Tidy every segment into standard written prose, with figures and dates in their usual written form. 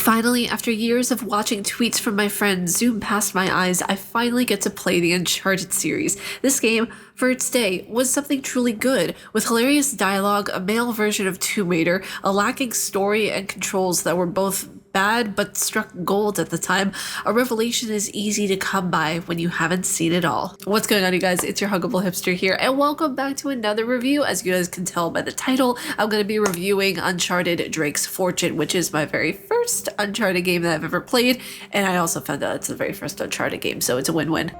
Finally, after years of watching tweets from my friends zoom past my eyes, I finally get to play the Uncharted series. This game, for its day, was something truly good, with hilarious dialogue, a male version of Tomb Raider, a lacking story and controls that were both bad but struck gold at the time. A revelation is easy to come by when you haven't seen it all. What's going on, you guys? It's your Huggable Hipster here, and welcome back to another review. As you guys can tell by the title, I'm going to be reviewing Uncharted Drake's Fortune, which is my very first Uncharted game that I've ever played, and I also found out it's the very first Uncharted game, so it's a win-win.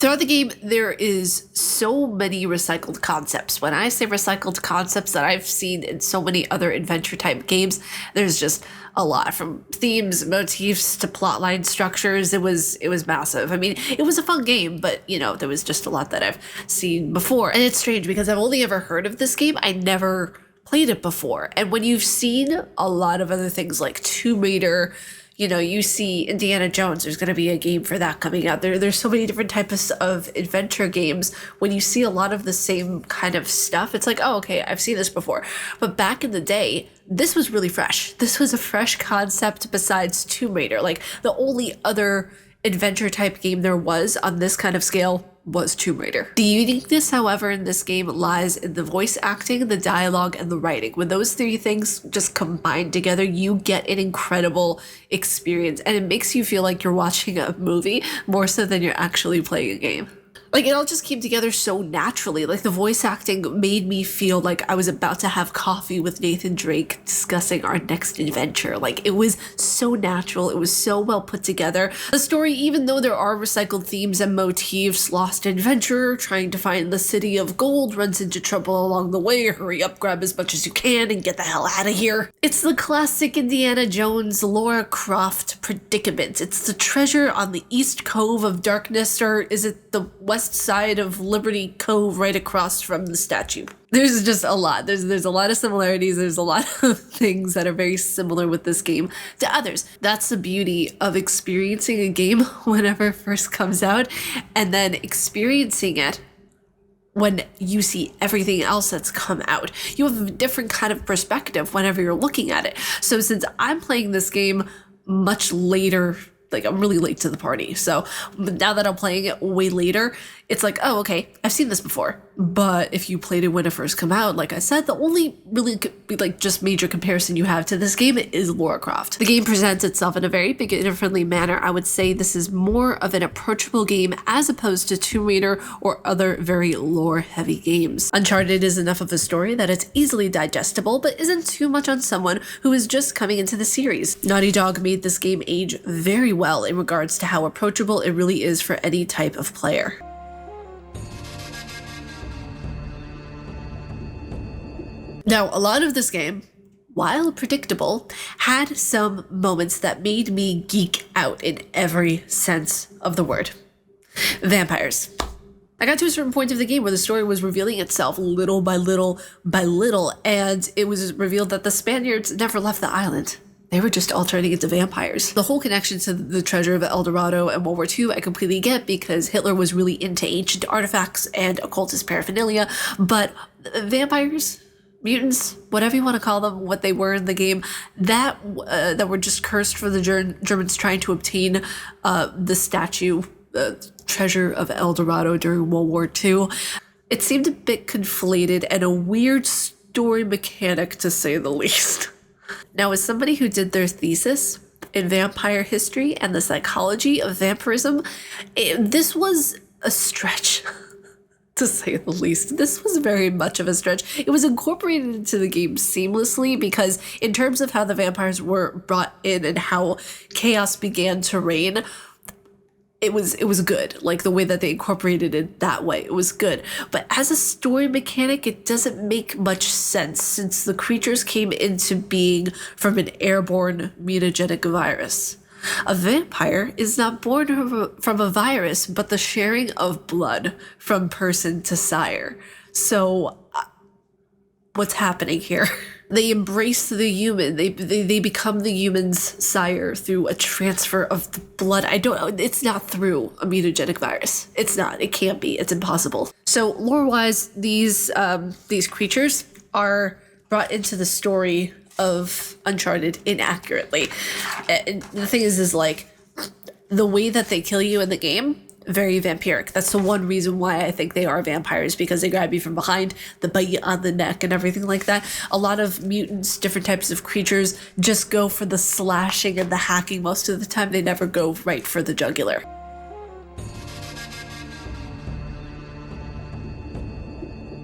Throughout the game, there is so many recycled concepts. When I say recycled concepts that I've seen in so many other adventure-type games, there's just a lot, from themes, motifs, to plotline structures. It was massive. I mean, it was a fun game, but, you know, there was just a lot that I've seen before. And it's strange because I've only ever heard of this game. I never played it before. And when you've seen a lot of other things like Tomb Raider, you know, you see Indiana Jones, there's going to be a game for that coming out. There's so many different types of adventure games. When you see a lot of the same kind of stuff, it's like, oh, okay, I've seen this before. But back in the day, this was really fresh. This was a fresh concept besides Tomb Raider. Like, the only other adventure type game there was on this kind of scale was Tomb Raider. The uniqueness, however, in this game lies in the voice acting, the dialogue, and the writing. When those three things just combine together, you get an incredible experience, and it makes you feel like you're watching a movie more so than you're actually playing a game. Like, it all just came together so naturally. Like, the voice acting made me feel like I was about to have coffee with Nathan Drake discussing our next adventure. Like, it was so natural. It was so well put together. The story, even though there are recycled themes and motifs, lost adventurer trying to find the city of gold runs into trouble along the way. Hurry up, grab as much as you can, and get the hell out of here. It's the classic Indiana Jones, Lara Croft predicament. It's the treasure on the East Cove of Darkness, or is it the west side of Liberty Cove right across from the statue? There's just a lot. There's a lot of similarities. There's a lot of things that are very similar with this game to others. That's the beauty of experiencing a game whenever it first comes out, and then experiencing it when you see everything else that's come out. You have a different kind of perspective whenever you're looking at it. So since I'm playing this game much later, like, I'm really late to the party. So now that I'm playing it way later, it's like, oh, okay, I've seen this before. But if you played it when it first came out, like I said, the only really, like, just major comparison you have to this game is Lara Croft. The game presents itself in a very beginner-friendly manner. I would say this is more of an approachable game as opposed to Tomb Raider or other very lore-heavy games. Uncharted is enough of a story that it's easily digestible, but isn't too much on someone who is just coming into the series. Naughty Dog made this game age very well in regards to how approachable it really is for any type of player. Now, a lot of this game, while predictable, had some moments that made me geek out in every sense of the word. Vampires. I got to a certain point of the game where the story was revealing itself little by little by little, and it was revealed that the Spaniards never left the island. They were just all turning into vampires. The whole connection to the treasure of El Dorado and World War II I completely get, because Hitler was really into ancient artifacts and occultist paraphernalia, but vampires, mutants, whatever you want to call them, what they were in the game, that were just cursed for the Germans trying to obtain the statue, treasure of El Dorado during World War II. It seemed a bit conflated and a weird story mechanic, to say the least. Now, as somebody who did their thesis in vampire history and the psychology of vampirism, this was a stretch. To say the least. This was very much of a stretch. It was incorporated into the game seamlessly, because in terms of how the vampires were brought in and how chaos began to reign, it was good. Like, the way that they incorporated it that way, it was good. But as a story mechanic, it doesn't make much sense, since the creatures came into being from an airborne mutagenic virus. A vampire is not born from a virus, but the sharing of blood from person to sire. So, what's happening here? They embrace the human. They become the human's sire through a transfer of the blood. It's not through a mutagenic virus. It's not. It can't be. It's impossible. So, lore-wise, these creatures are brought into the story of Uncharted inaccurately. And the thing is like, the way that they kill you in the game, very vampiric. That's the one reason why I think they are vampires, because they grab you from behind, they bite you on the neck and everything like that. A lot of mutants, different types of creatures, just go for the slashing and the hacking most of the time. They never go right for the jugular.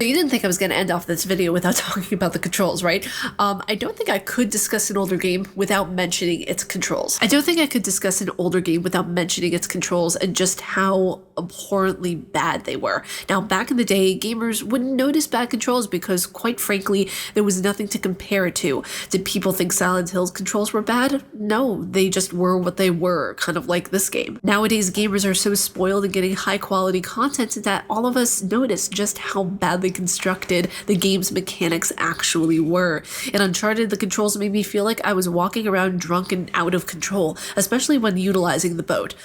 You didn't think I was going to end off this video without talking about the controls, right? I don't think I could discuss an older game without mentioning its controls. I don't think I could discuss an older game without mentioning its controls and just how abhorrently bad they were. Now, back in the day, gamers wouldn't notice bad controls because, quite frankly, there was nothing to compare it to. Did people think Silent Hill's controls were bad? No, they just were what they were, kind of like this game. Nowadays, gamers are so spoiled in getting high-quality content that all of us notice just how badly constructed the game's mechanics actually were. In Uncharted, the controls made me feel like I was walking around drunk and out of control, especially when utilizing the boat.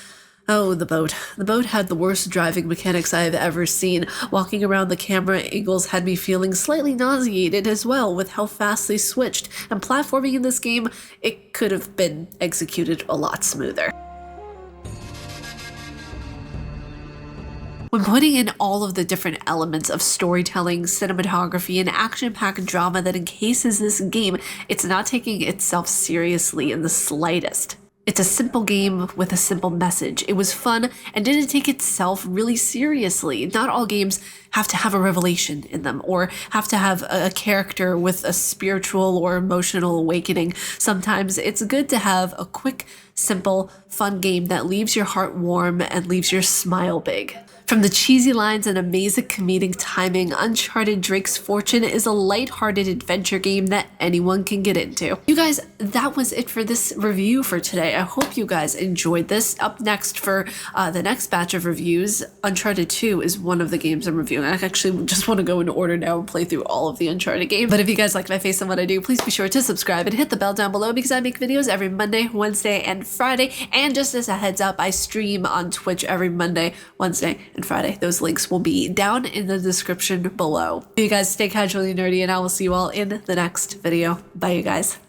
Oh, the boat. The boat had the worst driving mechanics I have ever seen. Walking around the camera angles had me feeling slightly nauseated as well with how fast they switched, and platforming in this game, it could have been executed a lot smoother. When putting in all of the different elements of storytelling, cinematography, and action-packed drama that encases this game, it's not taking itself seriously in the slightest. It's a simple game with a simple message. It was fun and didn't take itself really seriously. Not all games have to have a revelation in them or have to have a character with a spiritual or emotional awakening. Sometimes it's good to have a quick, simple, fun game that leaves your heart warm and leaves your smile big. From the cheesy lines and amazing comedic timing, Uncharted Drake's Fortune is a lighthearted adventure game that anyone can get into. You guys, that was it for this review for today. I hope you guys enjoyed this. Up next for the next batch of reviews, Uncharted 2 is one of the games I'm reviewing. I actually just want to go in order now and play through all of the Uncharted games. But if you guys like my face and what I do, please be sure to subscribe and hit the bell down below because I make videos every Monday, Wednesday, and Friday. And just as a heads up, I stream on Twitch every Monday, Wednesday, and Friday. Those links will be down in the description below. You guys stay casually nerdy, and I will see you all in the next video. Bye, you guys.